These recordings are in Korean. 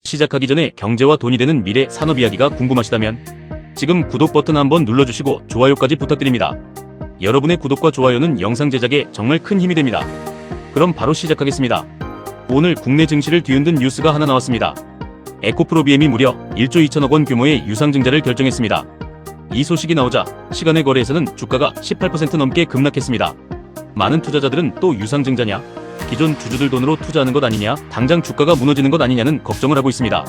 시작하기 전에 경제와 돈이 되는 미래 산업 이야기가 궁금하시다면 지금 구독 버튼 한번 눌러주시고 좋아요까지 부탁드립니다. 여러분의 구독과 좋아요는 영상 제작에 정말 큰 힘이 됩니다. 그럼 바로 시작하겠습니다. 오늘 국내 증시를 뒤흔든 뉴스가 하나 나왔습니다. 에코프로비엠이 무려 1조 2천억 원 규모의 유상증자를 결정했습니다. 이 소식이 나오자 시간의 거래에서는 주가가 18% 넘게 급락했습니다. 많은 투자자들은 또 유상증자냐? 기존 주주들 돈으로 투자하는 것 아니냐? 당장 주가가 무너지는 것 아니냐는 걱정을 하고 있습니다.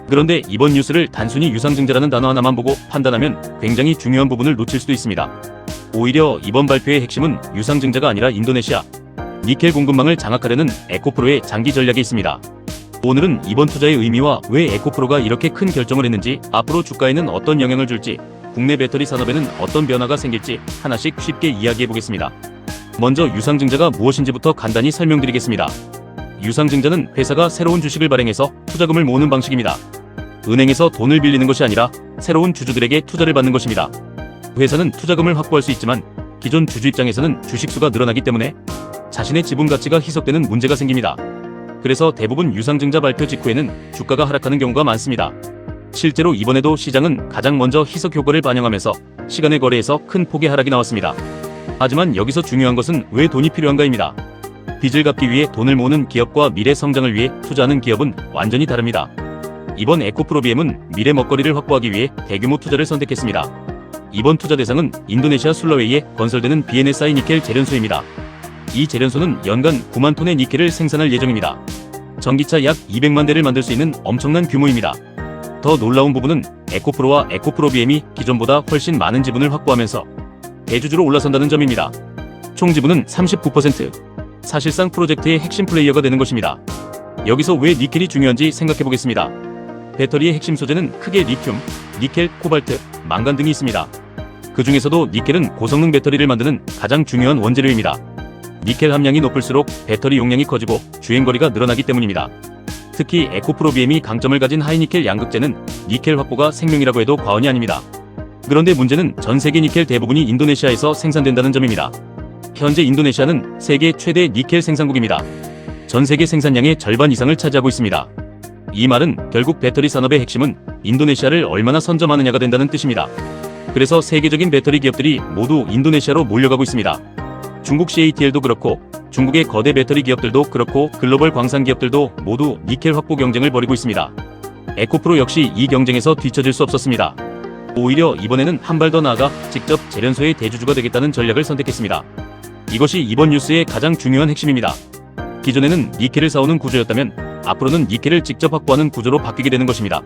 그런데 이번 뉴스를 단순히 유상증자라는 단어 하나만 보고 판단하면 굉장히 중요한 부분을 놓칠 수도 있습니다. 오히려 이번 발표의 핵심은 유상증자가 아니라 인도네시아 니켈 공급망을 장악하려는 에코프로의 장기 전략에 있습니다. 오늘은 이번 투자의 의미와 왜 에코프로가 이렇게 큰 결정을 했는지, 앞으로 주가에는 어떤 영향을 줄지, 국내 배터리 산업에는 어떤 변화가 생길지 하나씩 쉽게 이야기해보겠습니다. 먼저 유상증자가 무엇인지부터 간단히 설명드리겠습니다. 유상증자는 회사가 새로운 주식을 발행해서 투자금을 모으는 방식입니다. 은행에서 돈을 빌리는 것이 아니라 새로운 주주들에게 투자를 받는 것입니다. 회사는 투자금을 확보할 수 있지만 기존 주주 입장에서는 주식수가 늘어나기 때문에 자신의 지분 가치가 희석되는 문제가 생깁니다. 그래서 대부분 유상증자 발표 직후에는 주가가 하락하는 경우가 많습니다. 실제로 이번에도 시장은 가장 먼저 희석 효과를 반영하면서 시간의 거래에서 큰 폭의 하락이 나왔습니다. 하지만 여기서 중요한 것은 왜 돈이 필요한가입니다. 빚을 갚기 위해 돈을 모으는 기업과 미래 성장을 위해 투자하는 기업은 완전히 다릅니다. 이번 에코프로비엠은 미래 먹거리를 확보하기 위해 대규모 투자를 선택했습니다. 이번 투자 대상은 인도네시아 술라웨이에 건설되는 BNSI 니켈 재련소입니다. 이 재련소는 연간 9만 톤의 니켈을 생산할 예정입니다. 전기차 약 200만 대를 만들 수 있는 엄청난 규모입니다. 더 놀라운 부분은 에코프로와 에코프로비엠이 기존보다 훨씬 많은 지분을 확보하면서 대주주로 올라선다는 점입니다. 총 지분은 39%. 사실상 프로젝트의 핵심 플레이어가 되는 것입니다. 여기서 왜 니켈이 중요한지 생각해보겠습니다. 배터리의 핵심 소재는 크게 리튬, 니켈, 코발트, 망간 등이 있습니다. 그 중에서도 니켈은 고성능 배터리를 만드는 가장 중요한 원재료입니다. 니켈 함량이 높을수록 배터리 용량이 커지고 주행거리가 늘어나기 때문입니다. 특히 에코프로비엠이 강점을 가진 하이니켈 양극재는 니켈 확보가 생명이라고 해도 과언이 아닙니다. 그런데 문제는 전 세계 니켈 대부분이 인도네시아에서 생산된다는 점입니다. 현재 인도네시아는 세계 최대 니켈 생산국입니다. 전 세계 생산량의 절반 이상을 차지하고 있습니다. 이 말은 결국 배터리 산업의 핵심은 인도네시아를 얼마나 선점하느냐가 된다는 뜻입니다. 그래서 세계적인 배터리 기업들이 모두 인도네시아로 몰려가고 있습니다. 중국 CATL도 그렇고 중국의 거대 배터리 기업들도 그렇고 글로벌 광산 기업들도 모두 니켈 확보 경쟁을 벌이고 있습니다. 에코프로 역시 이 경쟁에서 뒤처질 수 없었습니다. 오히려 이번에는 한 발 더 나아가 직접 재련소의 대주주가 되겠다는 전략을 선택했습니다. 이것이 이번 뉴스의 가장 중요한 핵심입니다. 기존에는 니켈을 사오는 구조였다면 앞으로는 니켈을 직접 확보하는 구조로 바뀌게 되는 것입니다.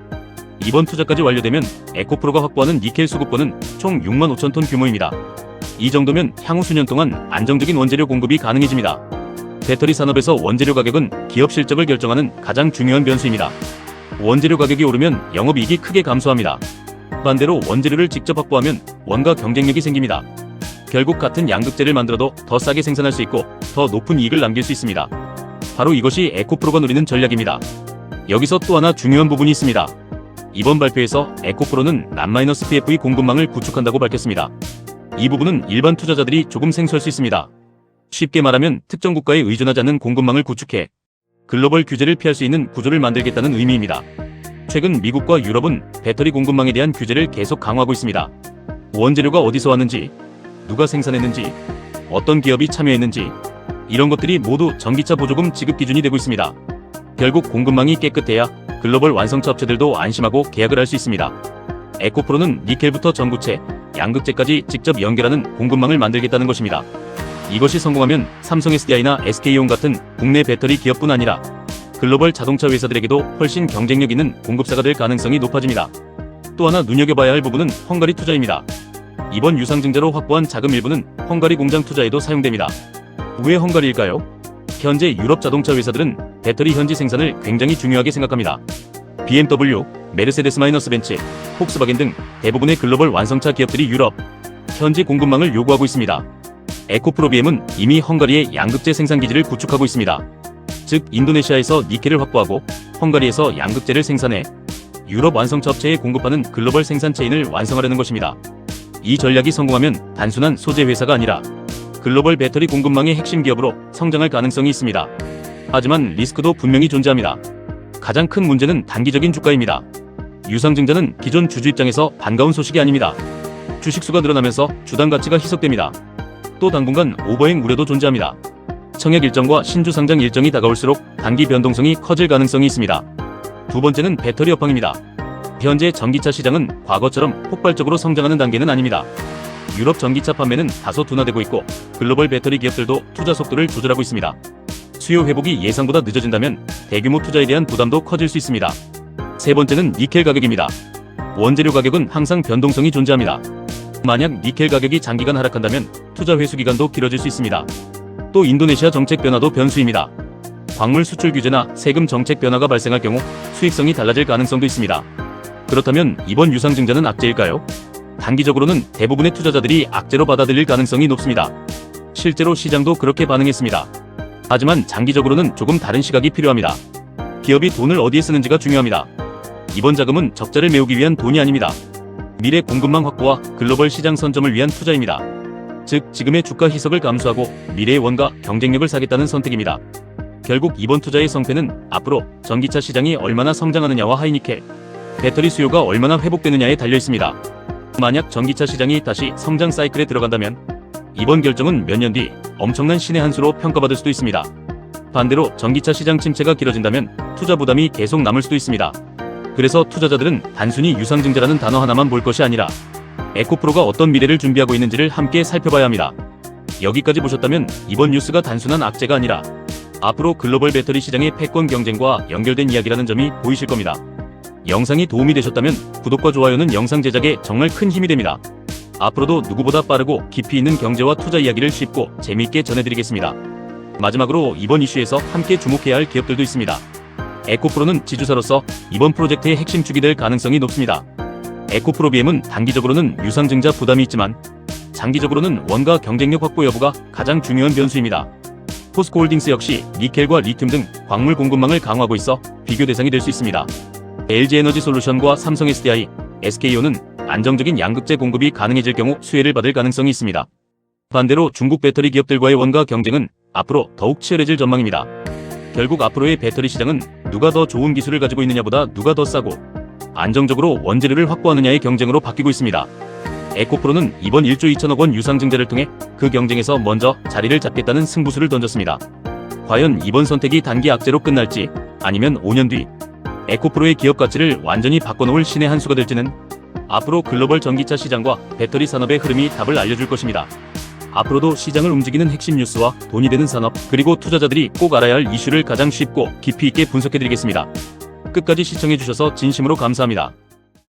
이번 투자까지 완료되면 에코프로가 확보하는 니켈 수급권은 총 6만 5천 톤 규모입니다. 이 정도면 향후 수년 동안 안정적인 원재료 공급이 가능해집니다. 배터리 산업에서 원재료 가격은 기업 실적을 결정하는 가장 중요한 변수입니다. 원재료 가격이 오르면 영업이익이 크게 감소합니다. 반대로 원재료를 직접 확보하면 원가 경쟁력이 생깁니다. 결국 같은 양극재를 만들어도 더 싸게 생산할 수 있고 더 높은 이익을 남길 수 있습니다. 바로 이것이 에코프로가 노리는 전략입니다. 여기서 또 하나 중요한 부분이 있습니다. 이번 발표에서 에코프로는 non-PFE 공급망을 구축한다고 밝혔습니다. 이 부분은 일반 투자자들이 조금 생소할 수 있습니다. 쉽게 말하면 특정 국가에 의존하지 않는 공급망을 구축해 글로벌 규제를 피할 수 있는 구조를 만들겠다는 의미입니다. 최근 미국과 유럽은 배터리 공급망에 대한 규제를 계속 강화하고 있습니다. 원재료가 어디서 왔는지, 누가 생산했는지, 어떤 기업이 참여했는지 이런 것들이 모두 전기차 보조금 지급 기준이 되고 있습니다. 결국 공급망이 깨끗해야 글로벌 완성차 업체들도 안심하고 계약을 할 수 있습니다. 에코프로는 니켈부터 전구체, 양극재까지 직접 연결하는 공급망을 만들겠다는 것입니다. 이것이 성공하면 삼성 SDI나 SK온 같은 국내 배터리 기업뿐 아니라 글로벌 자동차 회사들에게도 훨씬 경쟁력 있는 공급사가 될 가능성이 높아집니다. 또 하나 눈여겨봐야 할 부분은 헝가리 투자입니다. 이번 유상증자로 확보한 자금 일부는 헝가리 공장 투자에도 사용됩니다. 왜 헝가리일까요? 현재 유럽 자동차 회사들은 배터리 현지 생산을 굉장히 중요하게 생각합니다. BMW, 메르세데스-벤츠, 폭스바겐 등 대부분의 글로벌 완성차 기업들이 유럽 현지 공급망을 요구하고 있습니다. 에코프로비엠은 이미 헝가리의 양극재 생산 기지를 구축하고 있습니다. 즉 인도네시아에서 니켈을 확보하고 헝가리에서 양극재를 생산해 유럽 완성차 업체에 공급하는 글로벌 생산 체인을 완성하려는 것입니다. 이 전략이 성공하면 단순한 소재 회사가 아니라 글로벌 배터리 공급망의 핵심 기업으로 성장할 가능성이 있습니다. 하지만 리스크도 분명히 존재합니다. 가장 큰 문제는 단기적인 주가입니다. 유상증자는 기존 주주 입장에서 반가운 소식이 아닙니다. 주식수가 늘어나면서 주당 가치가 희석됩니다. 또 당분간 오버행 우려도 존재합니다. 청약 일정과 신주 상장 일정이 다가올수록 단기 변동성이 커질 가능성이 있습니다. 두 번째는 배터리 업황입니다. 현재 전기차 시장은 과거처럼 폭발적으로 성장하는 단계는 아닙니다. 유럽 전기차 판매는 다소 둔화되고 있고 글로벌 배터리 기업들도 투자 속도를 조절하고 있습니다. 수요 회복이 예상보다 늦어진다면 대규모 투자에 대한 부담도 커질 수 있습니다. 세 번째는 니켈 가격입니다. 원재료 가격은 항상 변동성이 존재합니다. 만약 니켈 가격이 장기간 하락한다면 투자 회수 기간도 길어질 수 있습니다. 또 인도네시아 정책 변화도 변수입니다. 광물 수출 규제나 세금 정책 변화가 발생할 경우 수익성이 달라질 가능성도 있습니다. 그렇다면 이번 유상증자는 악재일까요? 단기적으로는 대부분의 투자자들이 악재로 받아들일 가능성이 높습니다. 실제로 시장도 그렇게 반응했습니다. 하지만 장기적으로는 조금 다른 시각이 필요합니다. 기업이 돈을 어디에 쓰는지가 중요합니다. 이번 자금은 적자를 메우기 위한 돈이 아닙니다. 미래 공급망 확보와 글로벌 시장 선점을 위한 투자입니다. 즉, 지금의 주가 희석을 감수하고 미래의 원가 경쟁력을 사겠다는 선택입니다. 결국 이번 투자의 성패는 앞으로 전기차 시장이 얼마나 성장하느냐와 하이니켈, 배터리 수요가 얼마나 회복되느냐에 달려 있습니다. 만약 전기차 시장이 다시 성장 사이클에 들어간다면 이번 결정은 몇 년 뒤 엄청난 신의 한 수로 평가받을 수도 있습니다. 반대로 전기차 시장 침체가 길어진다면 투자 부담이 계속 남을 수도 있습니다. 그래서 투자자들은 단순히 유상증자라는 단어 하나만 볼 것이 아니라 에코프로가 어떤 미래를 준비하고 있는지를 함께 살펴봐야 합니다. 여기까지 보셨다면 이번 뉴스가 단순한 악재가 아니라 앞으로 글로벌 배터리 시장의 패권 경쟁과 연결된 이야기라는 점이 보이실 겁니다. 영상이 도움이 되셨다면 구독과 좋아요는 영상 제작에 정말 큰 힘이 됩니다. 앞으로도 누구보다 빠르고 깊이 있는 경제와 투자 이야기를 쉽고 재미있게 전해드리겠습니다. 마지막으로 이번 이슈에서 함께 주목해야 할 기업들도 있습니다. 에코프로는 지주사로서 이번 프로젝트의 핵심 축이 될 가능성이 높습니다. 에코프로비엠은 단기적으로는 유상증자 부담이 있지만 장기적으로는 원가 경쟁력 확보 여부가 가장 중요한 변수입니다. 포스코홀딩스 역시 니켈과 리튬 등 광물 공급망을 강화하고 있어 비교 대상이 될 수 있습니다. LG에너지솔루션과 삼성 SDI, SK온은 안정적인 양극재 공급이 가능해질 경우 수혜를 받을 가능성이 있습니다. 반대로 중국 배터리 기업들과의 원가 경쟁은 앞으로 더욱 치열해질 전망입니다. 결국 앞으로의 배터리 시장은 누가 더 좋은 기술을 가지고 있느냐보다 누가 더 싸고 안정적으로 원재료를 확보하느냐의 경쟁으로 바뀌고 있습니다. 에코프로는 이번 1조 2천억 원 유상증자를 통해 그 경쟁에서 먼저 자리를 잡겠다는 승부수를 던졌습니다. 과연 이번 선택이 단기 악재로 끝날지 아니면 5년 뒤 에코프로의 기업 가치를 완전히 바꿔놓을 신의 한 수가 될지는 앞으로 글로벌 전기차 시장과 배터리 산업의 흐름이 답을 알려줄 것입니다. 앞으로도 시장을 움직이는 핵심 뉴스와 돈이 되는 산업, 그리고 투자자들이 꼭 알아야 할 이슈를 가장 쉽고 깊이 있게 분석해드리겠습니다. 끝까지 시청해주셔서 진심으로 감사합니다.